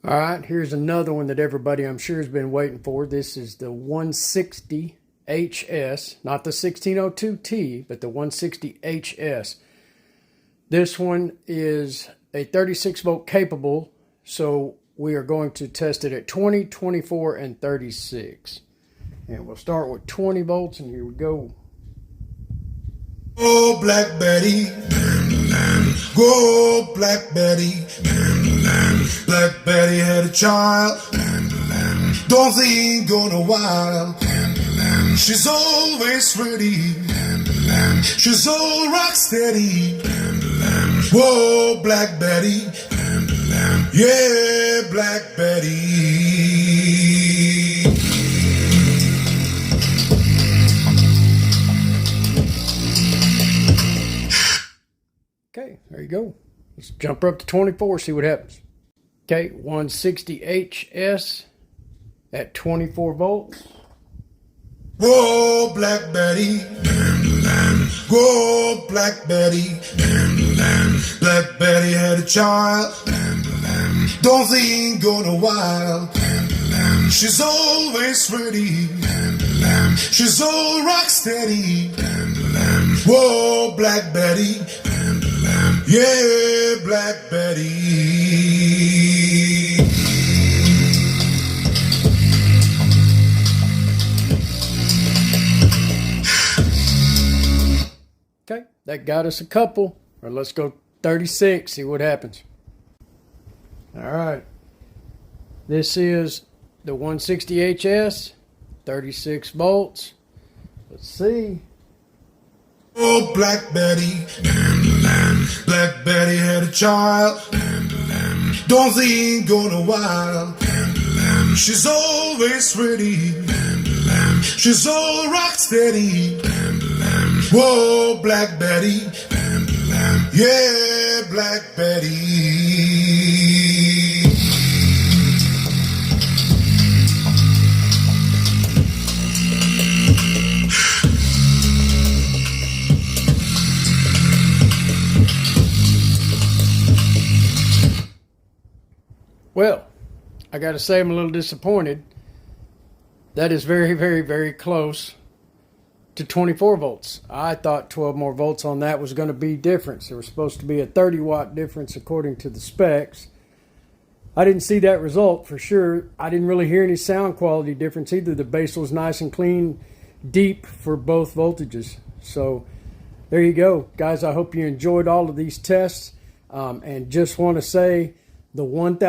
All right, here's another one that everybody I'm sure has been waiting for. This is the 160HS, not the 1602T, but the 160HS. This one is a 36 volt capable, so we are going to test it at 20, 24, and 36. And we'll start with 20 volts, and here we go. Go Black Betty, go Black Betty. Black Betty had a child, don't think on a while. She's always ready, she's all rock steady. Whoa, Black Betty, yeah, Black Betty. Okay, there you go. Let's jump up to 24, see what happens. Okay, 160HS at 24 volts. Whoa, Black Betty, whoa, Black Betty. Black Betty had a child, don't think on a while. She's always ready, she's all rock steady. Whoa, Black Betty, yeah, Black Betty. Okay, that got us a couple. Or let's go 36, see what happens. All right. This is the 160HS, 36 volts. Let's see. Oh, Black Betty, Black Betty had a child, don't think on a while. She's always ready, she's all rock steady. Whoa, Black Betty, yeah, Black Betty. Well, I got to say I'm a little disappointed. That is very, very, very close to 24 volts. I thought 12 more volts on that was going to be difference. There was supposed to be a 30 watt difference according to the specs. I didn't see that result for sure. I didn't really hear any sound quality difference either. The bass was nice and clean, deep for both voltages. So there you go. Guys, I hope you enjoyed all of these tests. And just want to say the 1000